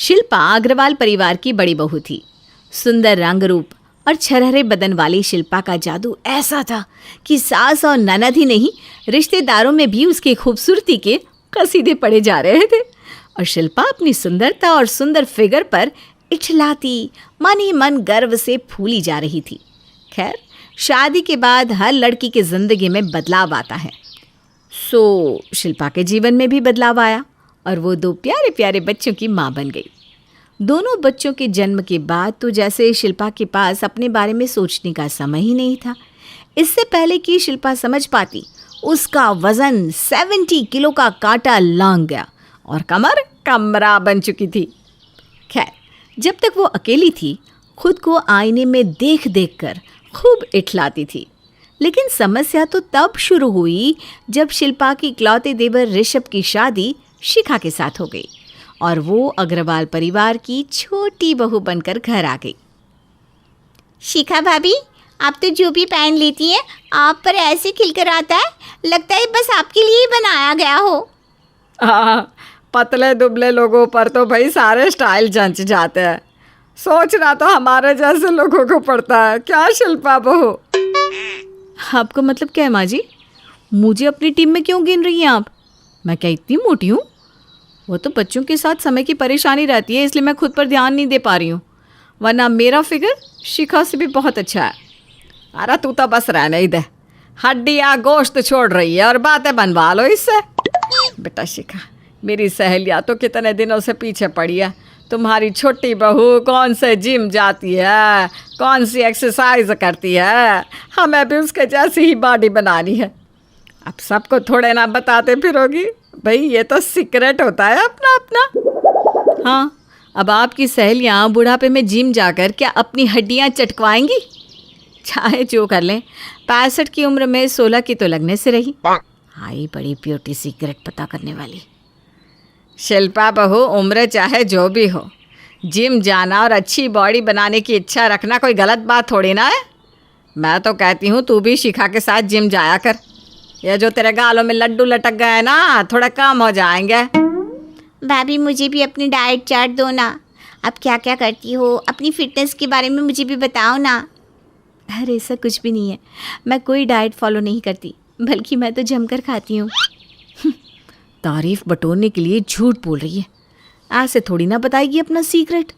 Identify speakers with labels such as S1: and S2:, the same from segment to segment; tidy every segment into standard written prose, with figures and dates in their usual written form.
S1: शिल्पा अग्रवाल परिवार की बड़ी बहू थी। सुंदर रंग रूप और छरहरे बदन वाली शिल्पा का जादू ऐसा था कि सास और ननद ही नहीं, रिश्तेदारों में भी उसकी खूबसूरती के कसीदे पड़े जा रहे थे। और शिल्पा अपनी सुंदरता और सुंदर फिगर पर इठलाती, मन ही मन गर्व से फूली जा रही थी। खैर, शादी के बाद हर लड़की की ज़िंदगी में बदलाव आता है। सो शिल्पा के जीवन में भी बदलाव आया और वो 2 प्यारे प्यारे बच्चों की माँ बन गई। दोनों बच्चों के जन्म के बाद तो जैसे शिल्पा के पास अपने बारे में सोचने का समय ही नहीं था। इससे पहले कि शिल्पा समझ पाती, उसका वज़न 70 किलो का कांटा लांघ गया और कमर कमरा बन चुकी थी। खैर, जब तक वो अकेली थी, खुद को आईने में देख देख कर खूब इठलाती थी। लेकिन समस्या तो तब शुरू हुई जब शिल्पा की इकलौते देवर ऋषभ की शादी शिखा के साथ हो गई और वो अग्रवाल परिवार की छोटी बहू बनकर घर आ गई।
S2: शिखा भाभी, आप तो जो भी पहन लेती हैं, आप पर ऐसे खिलकर आता है, लगता है बस आपके लिए ही बनाया गया हो।
S3: पतले दुबले लोगों पर तो भाई सारे स्टाइल जंच जाते हैं। सोचना तो हमारे जैसे लोगों को पड़ता है, क्या शिल्पा बहू?
S1: आपको मतलब क्या है माँ जी? मुझे अपनी टीम में क्यों गिन रही हैं आप? मैं क्या इतनी मोटी हूँ? वो तो बच्चों के साथ समय की परेशानी रहती है, इसलिए मैं खुद पर ध्यान नहीं दे पा रही हूँ, वरना मेरा फिगर शिखा से भी बहुत अच्छा है।
S3: अरे तू तो बस रहने ही दे, हड्डियाँ गोश्त छोड़ रही है और बातें बनवा लो इससे। बेटा शिखा, मेरी सहेलियाँ तो कितने दिनों से पीछे पड़ी है। तुम्हारी छोटी बहू कौन से जिम जाती है, कौन सी एक्सरसाइज करती है, हमें भी उसके जैसी ही बॉडी बनानी है। अब सबको थोड़े ना बताते फिरोगी भाई, ये तो सीक्रेट होता है अपना अपना।
S1: हाँ, अब आपकी सहेलियाँ बुढ़ापे में जिम जाकर क्या अपनी हड्डियाँ चटकवाएंगी? चाहे जो कर लें, 65 की उम्र में 16 की तो लगने से रही। आई बड़ी ब्यूटी सीक्रेट पता करने वाली।
S3: शिल्पा बहू, उम्र चाहे जो भी हो, जिम जाना और अच्छी बॉडी बनाने की इच्छा रखना कोई गलत बात थोड़ी ना है। मैं तो कहती हूँ तू भी शिखा के साथ जिम जाया कर। ये जो तेरे गालों में लड्डू लटक गए ना, थोड़ा कम हो जाएंगे।
S2: भाभी, मुझे भी अपनी डाइट चार्ट दो ना। आप क्या क्या करती हो, अपनी फिटनेस के बारे में मुझे भी बताओ ना।
S1: अरे ऐसा कुछ भी नहीं है, मैं कोई डाइट फॉलो नहीं करती, बल्कि मैं तो जमकर खाती हूँ। तारीफ बटोरने के लिए झूठ बोल रही है। ऐसे थोड़ी ना बताएगी अपना सीक्रेट।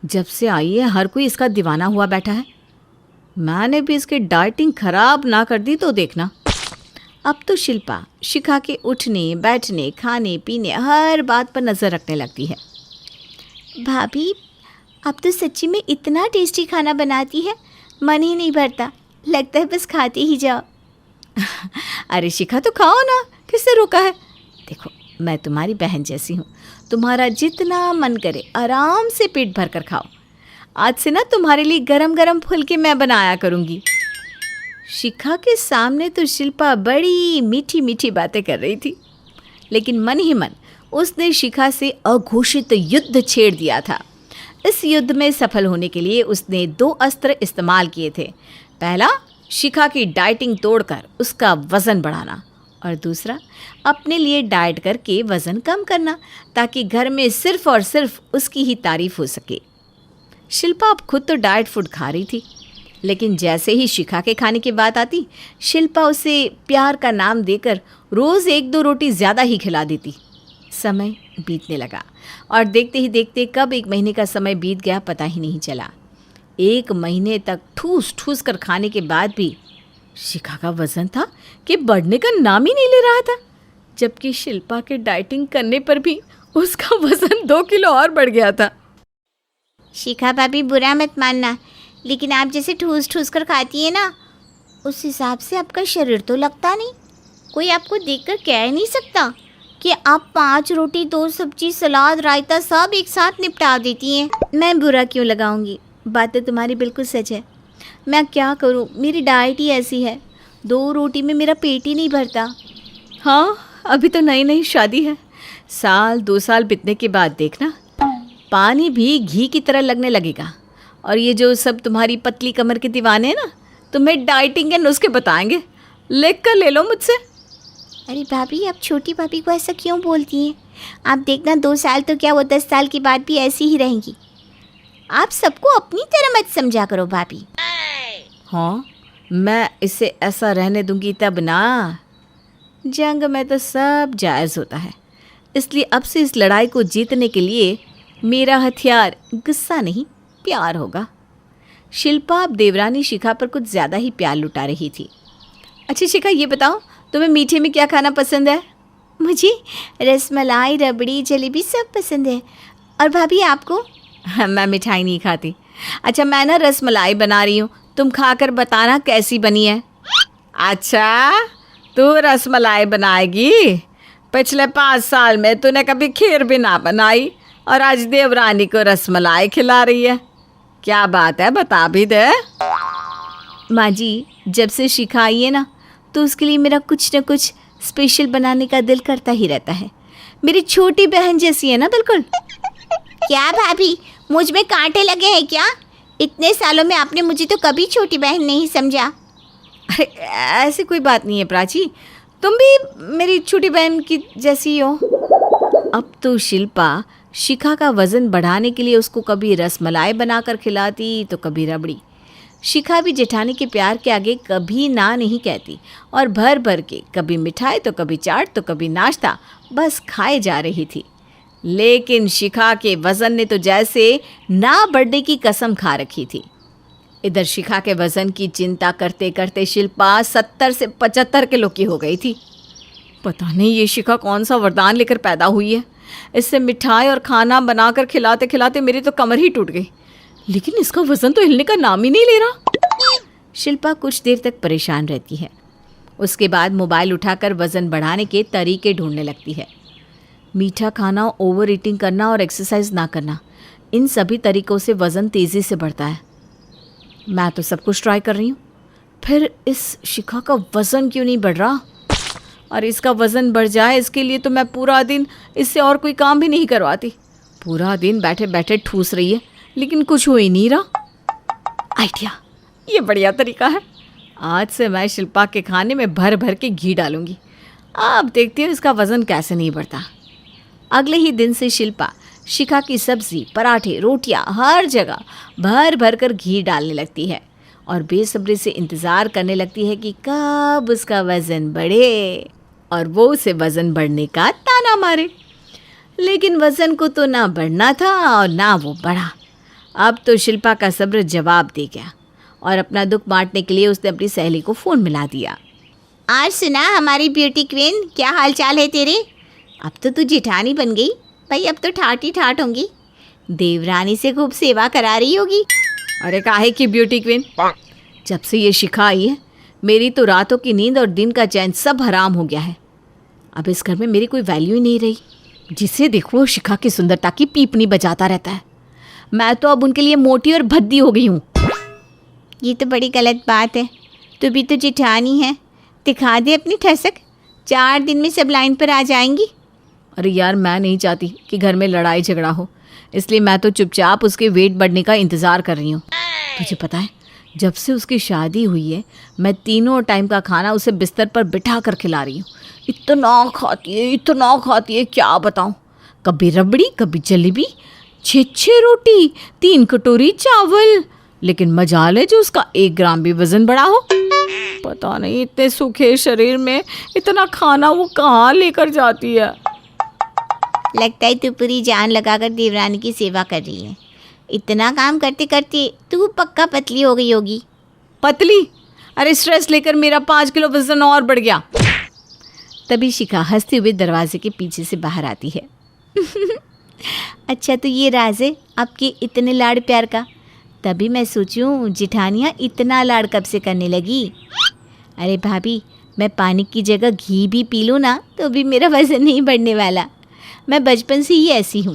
S1: जब से आई है हर कोई इसका दीवाना हुआ बैठा है। मैंने भी इसकी डाइटिंग खराब ना कर दी तो देखना। अब तो शिल्पा शिखा के उठने बैठने, खाने पीने, हर बात पर नज़र रखने लगती है।
S2: भाभी, आप तो सच्ची में इतना टेस्टी खाना बनाती है, मन ही नहीं भरता, लगता है बस खाते ही जाओ।
S1: अरे शिखा, तो खाओ ना, किससे रोका है? देखो, मैं तुम्हारी बहन जैसी हूँ, तुम्हारा जितना मन करे आराम से पेट भर कर खाओ। आज से ना तुम्हारे लिए गरम गरम फुलके मैं बनाया करूँगी। शिखा के सामने तो शिल्पा बड़ी मीठी मीठी बातें कर रही थी, लेकिन मन ही मन उसने शिखा से अघोषित युद्ध छेड़ दिया था। इस युद्ध में सफल होने के लिए उसने 2 अस्त्र इस्तेमाल किए थे। पहला, शिखा की डाइटिंग तोड़कर उसका वज़न बढ़ाना, और दूसरा, अपने लिए डाइट करके वज़न कम करना, ताकि घर में सिर्फ़ और सिर्फ उसकी ही तारीफ़ हो सके। शिल्पा अब खुद तो डाइट फूड खा रही थी, लेकिन जैसे ही शिखा के खाने की बात आती, शिल्पा उसे प्यार का नाम देकर रोज़ 1-2 रोटी ज़्यादा ही खिला देती। समय बीतने लगा और देखते ही देखते कब 1 महीने का समय बीत गया पता ही नहीं चला। 1 महीने तक ठूस ठूस कर खाने के बाद भी शिखा का वज़न था कि बढ़ने का नाम ही नहीं ले रहा था, जबकि शिल्पा के डाइटिंग करने पर भी उसका वज़न 2 किलो और बढ़ गया था।
S2: शिखा भाभी, बुरा मत मानना, लेकिन आप जैसे ठूस ठूस कर खाती है ना, उस हिसाब से आपका शरीर तो लगता नहीं। कोई आपको देखकर कह नहीं सकता कि आप 5 रोटी, 2 सब्जी, सलाद, रायता सब एक साथ निपटा देती हैं।
S1: मैं बुरा क्यों लगाऊंगी, बात तो तुम्हारी बिल्कुल सच है। मैं क्या करूं, मेरी डाइट ही ऐसी है, 2 रोटी में मेरा पेट ही नहीं भरता। हाँ, अभी तो नई नई शादी है, 1-2 साल बीतने के बाद देखना, पानी भी घी की तरह लगने लगेगा। और ये जो सब तुम्हारी पतली कमर के दीवाने हैं ना, तुम्हें डाइटिंग के नुस्खे बताएंगे, लिख कर ले लो मुझसे।
S2: अरे भाभी, आप छोटी भाभी को ऐसा क्यों बोलती हैं? आप देखना 2 साल तो क्या, वो 10 साल की बाद भी ऐसी ही रहेंगी। आप सबको अपनी तरह मत समझा करो भाभी।
S1: हाँ, मैं इसे ऐसा रहने दूंगी तब ना। जंग में तो सब जायज़ होता है, इसलिए अब से इस लड़ाई को जीतने के लिए मेरा हथियार गुस्सा नहीं प्यार होगा। शिल्पा अब देवरानी शिखा पर कुछ ज़्यादा ही प्यार लुटा रही थी। अच्छा शिखा, ये बताओ तुम्हें मीठे में क्या खाना पसंद है?
S2: मुझे रसमलाई, रबड़ी, जलेबी सब पसंद है। और भाभी आपको?
S1: मैं मिठाई नहीं खाती। अच्छा, मैं ना रसमलाई बना रही हूँ, तुम खाकर बताना कैसी बनी है।
S3: अच्छा, तू रसमलाई बनाएगी? पिछले 5 साल में तूने कभी खीर भी ना बनाई और आज देवरानी को रसमलाई खिला रही है। क्या बात है, बता भी दे।
S1: माँ जी, जब से शिखा आई है ना, तो उसके लिए मेरा कुछ न कुछ स्पेशल बनाने का दिल करता ही रहता है। मेरी छोटी बहन जैसी है ना बिल्कुल।
S2: क्या भाभी, मुझ में कांटे लगे हैं क्या? इतने सालों में आपने मुझे तो कभी छोटी बहन नहीं समझा।
S1: अरे ऐसी कोई बात नहीं है प्राची, तुम भी मेरी छोटी बहन की जैसी हो। अब तो शिल्पा शिखा का वज़न बढ़ाने के लिए उसको कभी रसमलाई बनाकर खिलाती तो कभी रबड़ी। शिखा भी जेठानी के प्यार के आगे कभी ना नहीं कहती और भर भर के कभी मिठाई तो कभी चाट तो कभी नाश्ता बस खाए जा रही थी। लेकिन शिखा के वज़न ने तो जैसे ना बढ़ने की कसम खा रखी थी। इधर शिखा के वज़न की चिंता करते करते शिल्पा 70 से 75 किलो की हो गई थी। पता नहीं ये शिखा कौन सा वरदान लेकर पैदा हुई है। इससे मिठाई और खाना बनाकर खिलाते खिलाते मेरी तो कमर ही टूट गई, लेकिन इसका वज़न तो हिलने का नाम ही नहीं ले रहा। शिल्पा कुछ देर तक परेशान रहती है, उसके बाद मोबाइल उठाकर वज़न बढ़ाने के तरीके ढूंढने लगती है। मीठा खाना, ओवर ईटिंग करना और एक्सरसाइज ना करना, इन सभी तरीक़ों से वज़न तेज़ी से बढ़ता है। मैं तो सब कुछ ट्राई कर रही हूँ, फिर इस शिखा का वज़न क्यों नहीं बढ़ रहा? और इसका वज़न बढ़ जाए इसके लिए तो मैं पूरा दिन इससे और कोई काम भी नहीं करवाती। पूरा दिन बैठे बैठे ठूस रही है, लेकिन कुछ हो ही नहीं रहा। आइडिया, ये बढ़िया तरीका है। आज से मैं शिल्पा के खाने में भर भर के घी डालूंगी। अब देखती हूँ इसका वज़न कैसे नहीं बढ़ता। अगले ही दिन से शिल्पा शिखा की सब्ज़ी, पराठे, रोटियां हर जगह भर भर कर घी डालने लगती है और बेसब्री से इंतज़ार करने लगती है कि कब उसका वज़न बढ़े और वो उसे वज़न बढ़ने का ताना मारे। लेकिन वज़न को तो ना बढ़ना था और ना वो बढ़ा। अब तो शिल्पा का सब्र जवाब दे गया और अपना दुख बांटने के लिए उसने अपनी सहेली को फ़ोन मिला दिया।
S2: आज सुना हमारी ब्यूटी क्वीन, क्या हाल चाल है तेरे? अब तो तू जेठानी बन गई भाई, अब तो ठाट ही ठाट होंगी। देवरानी से खूब सेवा करा रही होगी।
S1: अरे काहे की ब्यूटी क्वीन, जब से ये शिखा आई है मेरी तो रातों की नींद और दिन का चैन सब हराम हो गया है। अब इस घर में मेरी कोई वैल्यू ही नहीं रही। जिसे देखो शिखा की सुंदरता की पीपनी बजाता रहता है। मैं तो अब उनके लिए मोटी और भद्दी हो गई हूँ।
S2: ये तो बड़ी गलत बात है। तू भी तो जेठानी है, दिखा दे अपनी ठसक। 4 दिन में सब लाइन पर आ जाएंगी।
S1: अरे यार, मैं नहीं चाहती कि घर में लड़ाई झगड़ा हो, इसलिए मैं तो चुपचाप उसके वेट बढ़ने का इंतज़ार कर रही हूँ। तुझे पता है, जब से उसकी शादी हुई है मैं तीनों टाइम का खाना उसे बिस्तर पर बिठा कर खिला रही हूँ। इतना खाती है क्या बताऊँ। कभी रबड़ी, कभी जलेबी, 6 रोटी, 3 कटोरी चावल, लेकिन मजाल है जो उसका 1 ग्राम भी वज़न बढ़ा हो। पता नहीं इतने सूखे शरीर में इतना खाना वो कहाँ लेकर जाती है।
S2: लगता है तू पूरी जान लगाकर देवरानी की सेवा कर रही है। इतना काम करते करते तू पक्का पतली हो गई होगी।
S1: पतली? अरे स्ट्रेस लेकर मेरा 5 किलो वज़न और बढ़ गया। तभी शिखा हंसते हुए दरवाजे के पीछे से बाहर आती है।
S2: अच्छा, तो ये राज है आपके इतने लाड़ प्यार का। तभी मैं सोचूं जेठानियाँ इतना लाड़ कब से करने लगी। अरे भाभी, मैं पानी की जगह घी भी पी लूँ ना तो भी मेरा वज़न नहीं बढ़ने वाला। मैं बचपन से ही ऐसी हूँ।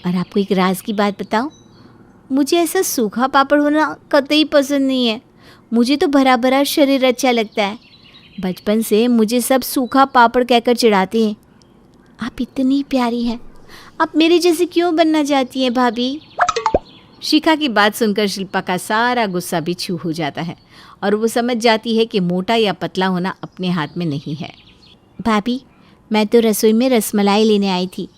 S2: और आपको एक राज की बात बताऊँ, मुझे ऐसा सूखा पापड़ होना कतई पसंद नहीं है। मुझे तो भरा भरा शरीर अच्छा लगता है। बचपन से मुझे सब सूखा पापड़ कहकर चिढ़ाते हैं। आप इतनी प्यारी हैं, आप मेरे जैसे क्यों बनना चाहती हैं भाभी?
S1: शिखा की बात सुनकर शिल्पा का सारा गुस्सा भी छू हो जाता है और वो समझ जाती है कि मोटा या पतला होना अपने हाथ में नहीं है।
S2: भाभी, मैं तो रसोई में रसमलाई लेने आई थी,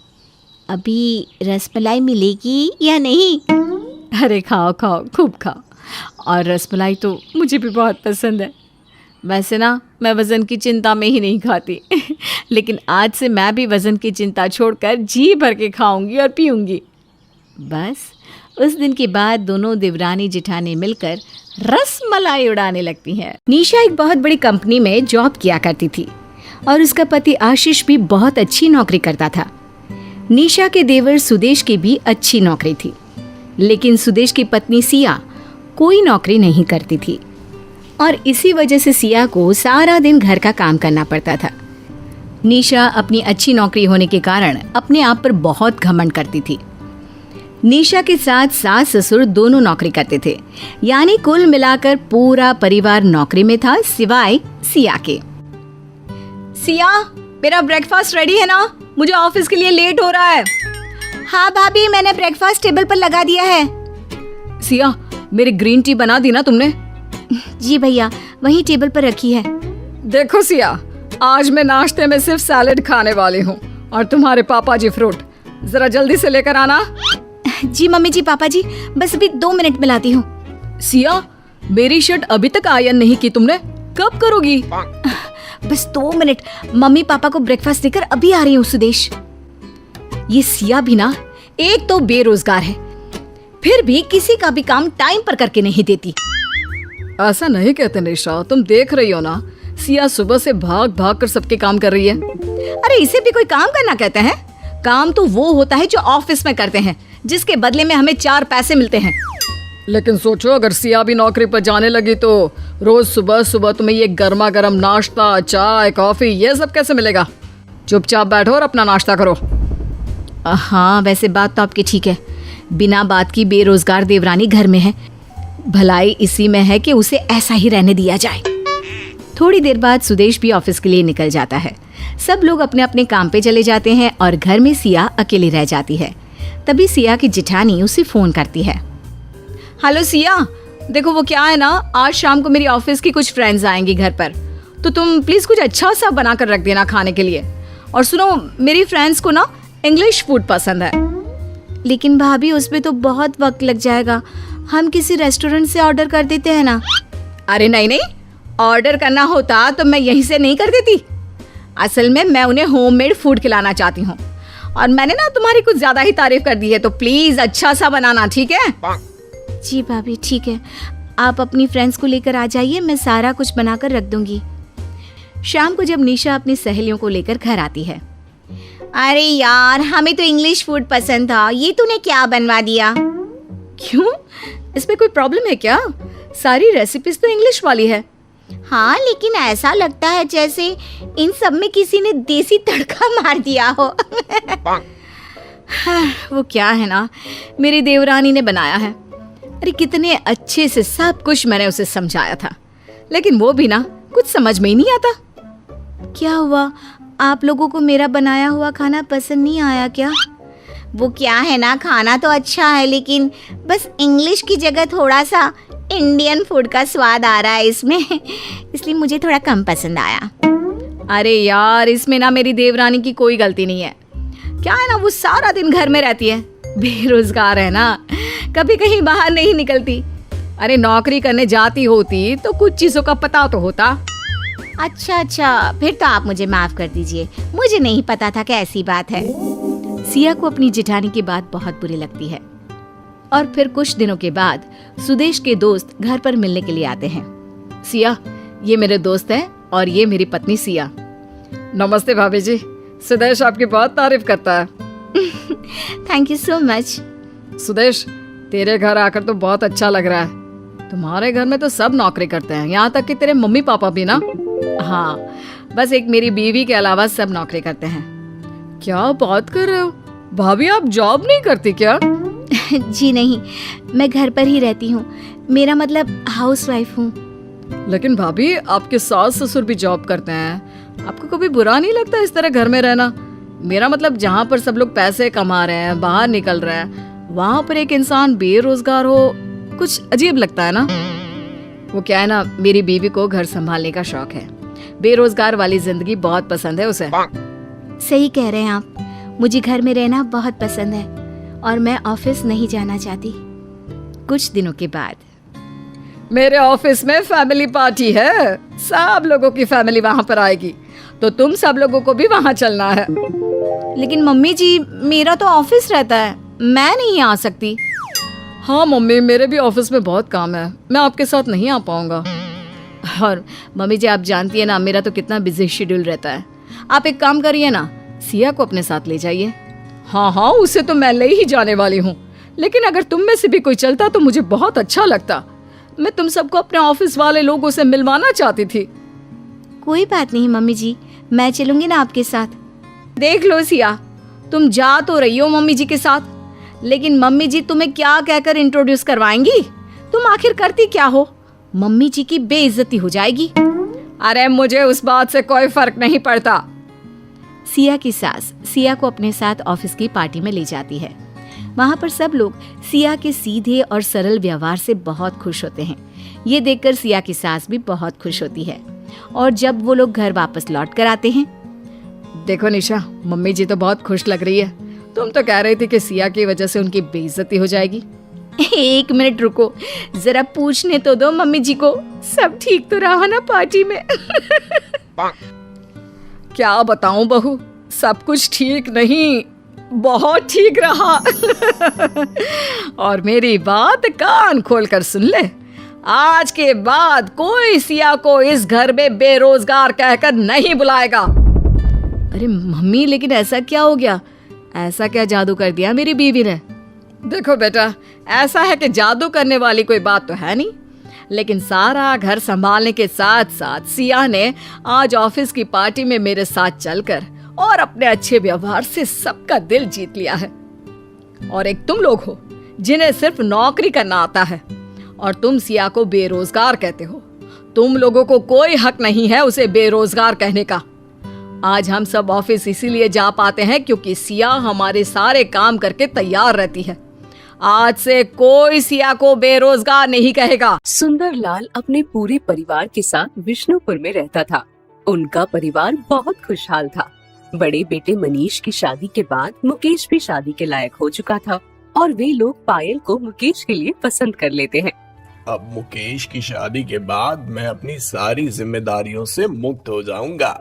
S2: अभी रसमलाई मिलेगी या नहीं?
S1: अरे खाओ खाओ, खूब खाओ। और रसमलाई तो मुझे भी बहुत पसंद है। वैसे ना मैं वज़न की चिंता में ही नहीं खाती लेकिन आज से मैं भी वज़न की चिंता छोड़कर जी भर के खाऊंगी और पीऊंगी। बस उस दिन के बाद दोनों देवरानी जेठानी मिलकर रसमलाई उड़ाने लगती हैं। निशा एक बहुत बड़ी कंपनी में जॉब किया करती थी और उसका पति आशीष भी बहुत अच्छी नौकरी करता था। निशा के देवर सुदेश की भी अच्छी नौकरी थी, लेकिन सुदेश की पत्नी सिया कोई नौकरी नहीं करती थी और इसी वजह से सिया को सारा दिन घर का काम करना पड़ता था। निशा अपनी अच्छी नौकरी होने के कारण अपने आप पर बहुत घमंड करती थी। निशा के साथ सास ससुर दोनों नौकरी करते थे, यानी कुल मिलाकर पूरा परिवार नौकरी में था सिवाय सिया के। सिया, मेरा ब्रेकफास्ट रेडी है ना? मुझे ऑफिस के लिए लेट हो रहा है।
S2: हाँ भाभी, मैंने ब्रेकफास्ट टेबल पर लगा दिया है।
S3: सिया, मेरी ग्रीन टी बना दी ना तुमने?
S2: जी भैया, वही टेबल पर रखी है।
S3: देखो सिया, आज मैं नाश्ते में सिर्फ सैलेड खाने वाली हूँ और तुम्हारे पापा जी फ्रूट। जरा जल्दी से लेकर आना।
S2: जी मम्मी जी, पापा जी, बस अभी 2 मिनट में लाती हूँ।
S3: सिया, मेरी शर्ट अभी तक आयरन नहीं की तुमने, कब करोगी?
S2: बस 2 मिनट, मम्मी पापा को ब्रेकफास्ट देकर अभी आ रही हूँ सुदेश।
S1: ये सिया भी ना एक तो बेरोजगार है, फिर भी किसी का भी काम टाइम पर करके नहीं देती।
S3: ऐसा नहीं कहते निशा, तुम देख रही हो ना, सिया सुबह से भाग भाग कर सबके काम कर रही है।
S1: अरे इसे भी कोई काम करना कहते हैं? काम तो वो होता है जो ऑफिस में करते हैं, जिसके बदले में हमें 4 पैसे मिलते हैं।
S3: लेकिन सोचो, अगर सिया भी नौकरी पर जाने लगी तो रोज सुबह सुबह तुम्हें ये गर्मा गर्म नाश्ता, चाय, कॉफी ये सब कैसे मिलेगा? चुपचाप बैठो और अपना नाश्ता करो।
S1: हाँ, वैसे बात तो आपकी ठीक है। बिना बात की बेरोजगार देवरानी घर में है, भलाई इसी में है कि उसे ऐसा ही रहने दिया जाए। थोड़ी देर बाद सुदेश भी ऑफिस के लिए निकल जाता है। सब लोग अपने अपने काम पे चले जाते हैं और घर में सिया अकेली रह जाती है। तभी सिया की जेठानी उसे फोन करती है। हेलो सिया, देखो वो क्या है ना, आज शाम को मेरी ऑफिस की कुछ फ्रेंड्स आएंगी घर पर, तो तुम प्लीज कुछ अच्छा सा बना कर रख देना खाने के लिए। और सुनो, मेरी फ्रेंड्स को ना इंग्लिश फूड पसंद है।
S2: लेकिन भाभी, उसमें तो बहुत वक्त लग जाएगा, हम किसी रेस्टोरेंट से ऑर्डर कर देते हैं ना।
S1: अरे नहीं नहीं, ऑर्डर करना होता तो मैं यहीं से नहीं कर देती। असल में मैं उन्हें होममेड फूड खिलाना चाहती हूँ और मैंने ना तुम्हारी कुछ ज्यादा ही तारीफ कर दी है, तो प्लीज अच्छा सा बनाना, ठीक है?
S2: जी भाभी, ठीक है, आप अपनी फ्रेंड्स को लेकर आ जाइए, मैं सारा कुछ बनाकर रख दूंगी।
S1: शाम को जब निशा अपनी सहेलियों को लेकर घर आती है।
S2: अरे यार, हमें तो इंग्लिश फूड पसंद था, ये तूने क्या बनवा दिया?
S1: क्यों, इसमें कोई प्रॉब्लम है क्या? सारी रेसिपीज तो इंग्लिश वाली है।
S2: हाँ, लेकिन ऐसा लगता है जैसे इन सब में किसी ने देसी तड़का मार दिया हो।
S1: वो क्या है ना, मेरी देवरानी ने बनाया है। अरे कितने अच्छे से सब कुछ मैंने उसे समझाया था, लेकिन वो भी ना कुछ समझ में ही नहीं आता।
S2: क्या हुआ, आप लोगों को मेरा बनाया हुआ खाना पसंद नहीं आया क्या? वो क्या है ना, खाना तो अच्छा है, लेकिन बस इंग्लिश की जगह थोड़ा सा इंडियन फूड का स्वाद आ रहा है इसमें, इसलिए मुझे थोड़ा कम पसंद आया।
S1: अरे यार, इसमें ना मेरी देवरानी की कोई गलती नहीं है। क्या है ना, वो सारा दिन घर में रहती है, बेरोजगार है ना, कभी कहीं बाहर नहीं निकलती। अरे नौकरी करने जाती होती तो कुछ चीजों का पता तो होता।
S2: अच्छा, फिर तो आप मुझे माफ कर दीजिए, मुझे नहीं पता था कि ऐसी बात है।
S1: सिया को अपनी जेठानी की बात बहुत बुरी लगती है और फिर कुछ दिनों के बाद सुदेश के दोस्त घर पर मिलने के लिए आते हैं। सिया, ये मेरे दोस्त हैं और ये मेरी पत्नी सिया।
S3: नमस्ते भाभी जी, सुदेश आपकी बहुत तारीफ करता है।
S2: Thank you so much.
S3: Sudesh, तेरे घर आकर तो बहुत अच्छा लग रहा है। तुम्हारे घर में तो सब नौकरी करते हैं, यहाँ तक कि तेरे मम्मी पापा भी ना।
S1: हाँ, बस एक मेरी बीवी के अलावा सब नौकरी करते हैं।
S3: क्या बात कर रहे हो भाभी, आप जॉब नहीं करती क्या?
S2: जी नहीं, मैं घर पर ही रहती हूँ, मेरा मतलब हाउस वाइफ हूँ।
S3: लेकिन भाभी, आपके सास ससुर भी जॉब करते हैं, आपको कभी बुरा नहीं लगता इस तरह घर में रहना? मेरा मतलब जहाँ पर सब लोग पैसे कमा रहे हैं, बाहर निकल रहे हैं, वहाँ पर एक इंसान बेरोजगार हो, कुछ अजीब लगता है ना। वो क्या है ना, मेरी बीवी को घर संभालने का शौक है, बेरोजगार वाली जिंदगी बहुत पसंद है उसे।
S2: सही कह रहे हैं आप,
S1: मुझे घर में रहना बहुत पसंद है और मैं ऑफिस नहीं जाना चाहती। कुछ दिनों के बाद,
S3: मेरे ऑफिस में फैमिली पार्टी है, सब लोगों की फैमिली वहाँ पर आएगी, तो तुम सब लोगों को भी वहाँ चलना है।
S1: लेकिन मम्मी जी, मेरा तो ऑफिस रहता है, मैं नहीं आ सकती।
S3: हाँ मम्मी, मेरे भी ऑफिस में बहुत काम है, मैं आपके साथ नहीं आ पाऊंगा।
S1: और मम्मी जी, आप जानती है ना मेरा तो कितना बिजी शेड्यूल रहता है। आप एक काम करिए ना, सिया को अपने साथ ले जाइए।
S3: हाँ हाँ, उसे तो मैं ले ही जाने वाली हूँ, लेकिन अगर तुम में से भी कोई चलता तो मुझे बहुत अच्छा लगता। मैं तुम सबको अपने ऑफिस वाले लोगों से मिलवाना चाहती थी।
S1: कोई बात नहीं मम्मी जी, मैं चलूंगी ना आपके साथ।
S3: देख लो सिया, तुम जा तो रही हो मम्मी जी के साथ,
S1: लेकिन मम्मी जी तुम्हें क्या कहकर इंट्रोड्यूस करवाएंगी? तुम आखिर करती क्या हो? मम्मी जी की बेइज्जती हो जाएगी।
S3: अरे मुझे उस बात से कोई फर्क नहीं पड़ता।
S1: सिया की सास सिया को अपने साथ ऑफिस की पार्टी में ले जाती है। वहाँ पर सब लोग सिया के सीधे और सरल व्यवहार से बहुत खुश होते हैं। ये देखकर सिया की सास भी बहुत खुश होती है। और जब वो लोग घर वापस लौट कर आते हैं,
S3: देखो निशा, मम्मी जी तो बहुत खुश लग रही है। तुम तो कह रही थी कि सिया की वजह से उनकी बेइज्जती हो जाएगी।
S1: एक मिनट रुको, जरा पूछने तो दो मम्मी जी को, सब ठीक तो रहा ना पार्टी में?
S3: क्या बताऊं बहू, सब कुछ ठीक नहीं, बहुत ठीक रहा। और मेरी बात कान खोलकर सुन ले, आज के बाद कोई सिया को इस घर में बेरोजगार कहकर नहीं बुलाएगा।
S1: अरे मम्मी, लेकिन ऐसा क्या हो गया? ऐसा क्या जादू कर दिया मेरी बीवी ने?
S3: देखो बेटा, ऐसा है कि जादू करने वाली कोई बात तो है नहीं, लेकिन सारा घर संभालने के साथ साथ सिया ने आज ऑफिस की पार्टी में मेरे साथ चलकर और अपने अच्छे व्यवहार से सबका दिल जीत लिया है। और एक तुम लोग हो जिन्हें सिर्फ नौकरी करना आता है, और तुम सिया को बेरोजगार कहते हो। तुम लोगों को कोई हक नहीं है उसे बेरोजगार कहने का। आज हम सब ऑफिस इसीलिए जा पाते हैं क्योंकि सिया हमारे सारे काम करके तैयार रहती है। आज से कोई सिया को बेरोजगार नहीं कहेगा।
S4: सुंदरलाल अपने पूरे परिवार के साथ विष्णुपुर में रहता था। उनका परिवार बहुत खुशहाल था। बड़े बेटे मनीष की शादी के बाद मुकेश भी शादी के लायक हो चुका था और वे लोग पायल को मुकेश के लिए पसंद कर लेते हैं।
S5: अब मुकेश की शादी के बाद मैं अपनी सारी जिम्मेदारियों से मुक्त हो जाऊंगा।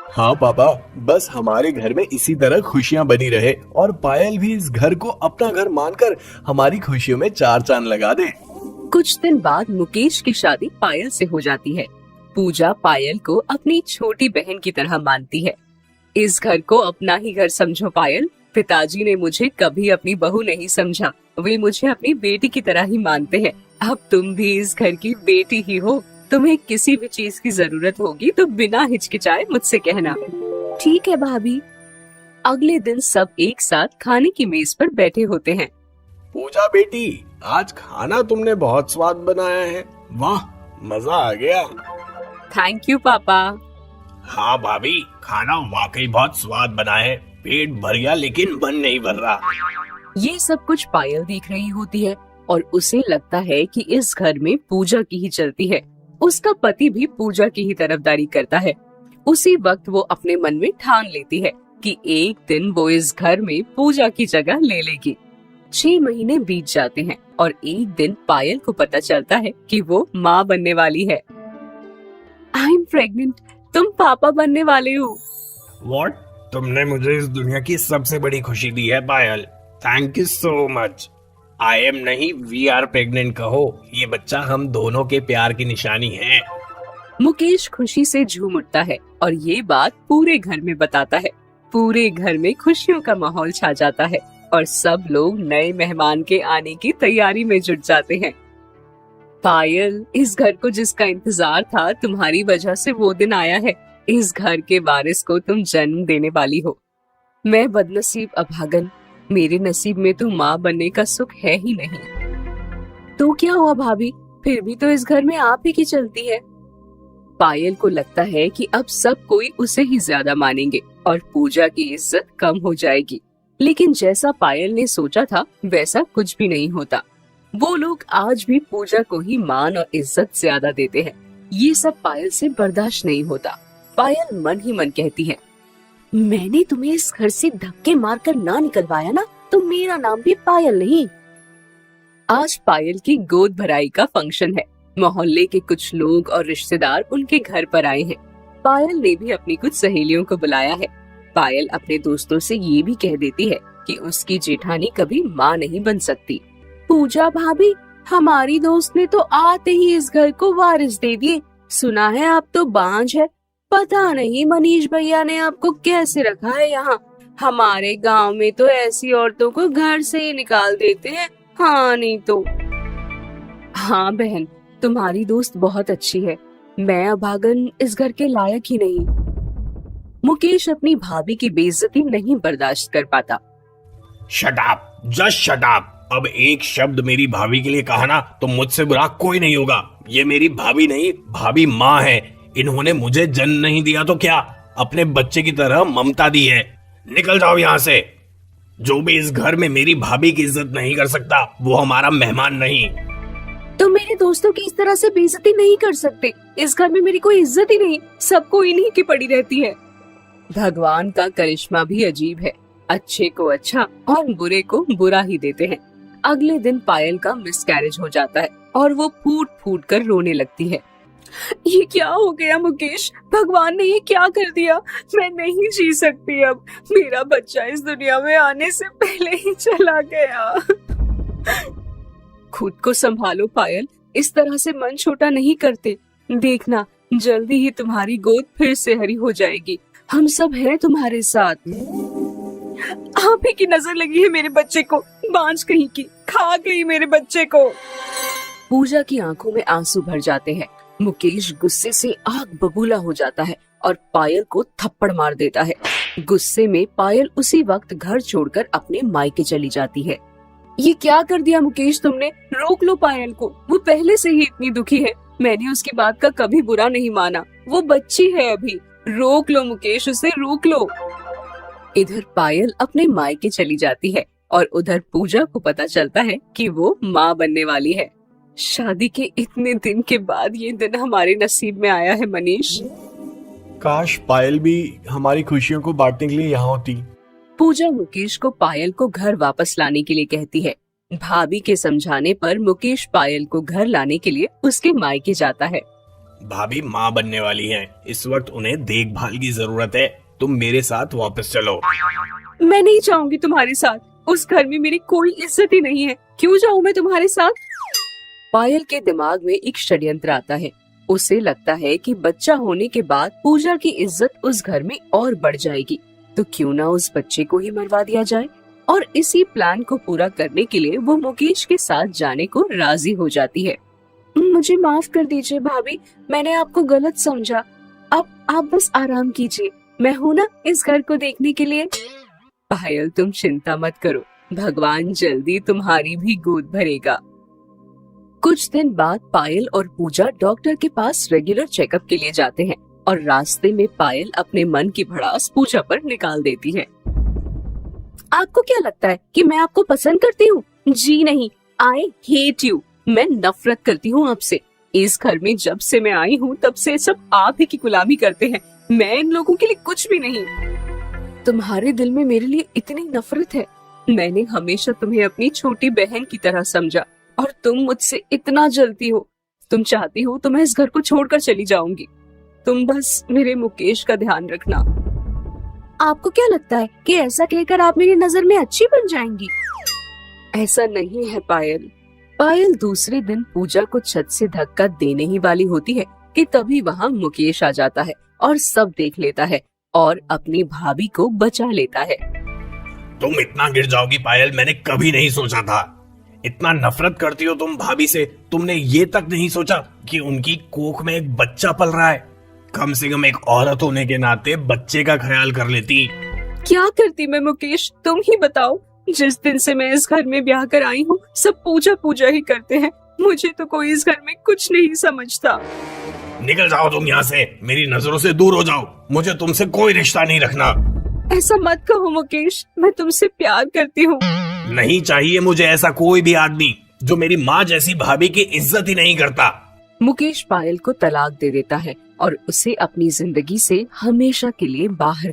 S5: हाँ पापा, बस हमारे घर में इसी तरह खुशियाँ बनी रहे और पायल भी इस घर को अपना घर मानकर हमारी खुशियों में चार चांद लगा दे।
S4: कुछ दिन बाद मुकेश की शादी पायल से हो जाती है। पूजा पायल को अपनी छोटी बहन की तरह मानती है। इस घर को अपना ही घर समझो पायल। पिताजी ने मुझे कभी अपनी बहू नहीं समझा, वे मुझे अपनी बेटी की तरह ही मानते हैं। अब तुम भी इस घर की बेटी ही हो। तुम्हें किसी भी चीज की जरूरत होगी तो बिना हिचकिचाए मुझसे कहना। ठीक है भाभी। अगले दिन सब एक साथ खाने की मेज पर बैठे होते हैं।
S5: पूजा बेटी, आज खाना तुमने बहुत स्वाद बनाया है। वाह, मजा आ गया।
S4: थैंक यू पापा।
S5: हाँ भाभी, खाना वाकई बहुत स्वाद बना है। पेट भर गया लेकिन मन नहीं भर रहा।
S4: ये सब कुछ पायल देख रही होती है और उसे लगता है कि इस घर में पूजा की ही चलती है। उसका पति भी पूजा की ही तरफदारी करता है। उसी वक्त वो अपने मन में ठान लेती है कि एक दिन वो इस घर में पूजा की जगह ले लेगी। 6 महीने बीत जाते हैं और एक दिन पायल को पता चलता है कि वो माँ बनने वाली है। I am pregnant. तुम पापा बनने वाले हो।
S5: व्हाट? तुमने मुझे इस दुनिया की सबसे बड़ी खुशी दी है Payal. Thank you so much. I am नहीं, वी आर प्रेग्नेंट कहो। ये बच्चा हम दोनों के प्यार की निशानी है।
S4: मुकेश खुशी से झूम उठता है और ये बात पूरे घर में बताता है। पूरे घर में खुशियों का माहौल छा जाता है और सब लोग नए मेहमान के आने की तैयारी में जुट जाते हैं। पायल, इस घर को जिसका इंतजार था, तुम्हारी वजह से वो दिन आया है। इस घर के वारिस को तुम जन्म देने वाली हो। मैं बदनसीब अभागन, मेरे नसीब में तो माँ बनने का सुख है ही नहीं। तो क्या हुआ भाभी, फिर भी तो इस घर में आप ही की चलती है। पायल को लगता है कि अब सब कोई उसे ही ज्यादा मानेंगे और पूजा की इज्जत कम हो जाएगी। लेकिन जैसा पायल ने सोचा था वैसा कुछ भी नहीं होता। वो लोग आज भी पूजा को ही मान और इज्जत ज्यादा देते हैं। ये सब पायल से बर्दाश्त नहीं होता। पायल मन ही मन कहती है, मैंने तुम्हें इस घर से धक्के मारकर ना निकलवाया ना, तो मेरा नाम भी पायल नहीं। आज पायल की गोद भराई का फंक्शन है। मोहल्ले के कुछ लोग और रिश्तेदार उनके घर पर आए हैं। पायल ने भी अपनी कुछ सहेलियों को बुलाया है। पायल अपने दोस्तों से ये भी कह देती है कि उसकी जेठानी कभी माँ नहीं बन सकती। पूजा भाभी, हमारी दोस्त ने तो आते ही इस घर को वारिस दे दिए। सुना है आप तो बांझ है। पता नहीं मनीष भैया ने आपको कैसे रखा है यहाँ। हमारे गांव में तो ऐसी औरतों को घर से ही निकाल देते हैं। हाँ नहीं तो। हाँ बहन, तुम्हारी दोस्त बहुत अच्छी है। मैं अभागन इस घर के लायक ही नहीं। मुकेश अपनी भाभी की बेइज्जती नहीं बर्दाश्त कर पाता।
S5: Shut up, just shut up. अब एक शब्द मेरी भाभी के लिए कहा ना तो मुझसे बुरा कोई नहीं होगा। ये मेरी भाभी नहीं, भाभी माँ है। इन्होंने मुझे जन्म नहीं दिया तो क्या, अपने बच्चे की तरह ममता दी है। निकल जाओ यहाँ से। जो भी इस घर में मेरी भाभी की इज्जत नहीं कर सकता वो हमारा मेहमान नहीं।
S4: तो मेरे दोस्तों की इस तरह से बेइज्जती नहीं कर सकते। इस घर में मेरी कोई इज्जत ही नहीं, सबको इन्हीं की पड़ी रहती है। भगवान का करिश्मा भी अजीब है। अच्छे को अच्छा और बुरे को बुरा ही देते हैं। अगले दिन पायल का मिसकैरेज हो जाता है और वो फूट फूट कर रोने लगती है। ये क्या हो गया मुकेश, भगवान ने ये क्या कर दिया। मैं नहीं जी सकती अब। मेरा बच्चा इस दुनिया में आने से पहले ही चला गया। खुद को संभालो पायल, इस तरह से मन छोटा नहीं करते। देखना जल्दी ही तुम्हारी गोद फिर से हरी हो जाएगी। हम सब हैं तुम्हारे साथ। आप ही की नजर लगी है मेरे बच्चे को, बांझ कहीं की, खा गई मेरे बच्चे को। पूजा की आंखों में आंसू भर जाते हैं। मुकेश गुस्से से आग बबूला हो जाता है और पायल को थप्पड़ मार देता है। गुस्से में पायल उसी वक्त घर छोड़कर अपने मायके चली जाती है। ये क्या कर दिया मुकेश तुमने? रोक लो पायल को, वो पहले से ही इतनी दुखी है। मैंने उसकी बात का कभी बुरा नहीं माना। वो बच्ची है अभी। रोक लो मुकेश, उसे रोक लो। इधर पायल अपने मायके चली जाती है और उधर पूजा को पता चलता है कि वो माँ बनने वाली है। शादी के इतने दिन के बाद ये दिन हमारे नसीब में आया है मनीष।
S5: काश पायल भी हमारी खुशियों को बांटने के लिए यहाँ होती।
S4: पूजा मुकेश को पायल को घर वापस लाने के लिए कहती है। भाभी के समझाने पर मुकेश पायल को घर लाने के लिए उसके मायके जाता है।
S5: भाभी माँ बनने वाली हैं। इस वक्त उन्हें देखभाल की जरूरत है। तुम मेरे साथ वापस चलो।
S4: मैं नहीं जाऊंगी तुम्हारे साथ। उस घर में मेरी कोई इज्जत ही नहीं है। क्यों जाऊं मैं तुम्हारे साथ? पायल के दिमाग में एक षड्यंत्र आता है। उसे लगता है कि बच्चा होने के बाद पूजा की इज्जत उस घर में और बढ़ जाएगी, तो क्यों ना उस बच्चे को ही मरवा दिया जाए। और इसी प्लान को पूरा करने के लिए वो मुकेश के साथ जाने को राजी हो जाती है। मुझे माफ कर दीजिए भाभी, मैंने आपको गलत समझा। अब आप बस आराम कीजिए, मैं हूँ ना इस घर को देखने के लिए। पायल तुम चिंता मत करो, भगवान जल्दी तुम्हारी भी गोद भरेगा। कुछ दिन बाद पायल और पूजा डॉक्टर के पास रेगुलर चेकअप के लिए जाते हैं और रास्ते में पायल अपने मन की भड़ास पूजा पर निकाल देती है। आपको क्या लगता है कि मैं आपको पसंद करती हूँ? जी नहीं, आई हेट यू। मैं नफरत करती हूँ आपसे। इस घर में जब से मैं आई हूँ तब से सब आप ही की गुलामी करते हैं। मैं इन लोगों के लिए कुछ भी नहीं। तुम्हारे दिल में मेरे लिए इतनी नफरत है। मैंने हमेशा तुम्हें अपनी छोटी बहन की तरह समझा और तुम मुझसे इतना जलती हो। तुम चाहती हो तो मैं इस घर को छोड़कर चली जाऊंगी। तुम बस मेरे मुकेश का ध्यान रखना। आपको क्या लगता है कि ऐसा कहकर आप मेरी नजर में अच्छी बन जाएंगी? ऐसा नहीं है पायल। पायल दूसरे दिन पूजा को छत से धक्का देने ही वाली होती है कि तभी वहाँ मुकेश आ जाता है और सब देख लेता है और अपनी भाभी को बचा लेता है।
S5: तुम इतना गिर जाओगी पायल, मैंने कभी नहीं सोचा था। इतना नफरत करती हो तुम भाभी से। तुमने ये तक नहीं सोचा कि उनकी कोख में एक बच्चा पल रहा है। कम से कम एक औरत होने के नाते बच्चे का ख्याल कर लेती।
S4: क्या करती मैं मुकेश, तुम ही बताओ। जिस दिन से मैं इस घर में ब्याह कर आई हूँ सब पूजा पूजा ही करते हैं। मुझे तो कोई इस घर में कुछ नहीं समझता।
S5: निकल जाओ तुम यहाँ से, मेरी नजरों से दूर हो जाओ। मुझे तुमसे कोई रिश्ता नहीं रखना।
S4: ऐसा मत कहो मुकेश, मैं तुमसे प्यार करती हूँ।
S5: नहीं चाहिए मुझे ऐसा कोई भी आदमी जो मेरी माँ जैसी भाभी की इज्जत ही नहीं करता।
S4: मुकेश पायल को तलाक दे देता है और उसे अपनी जिंदगी से हमेशा के लिए बाहर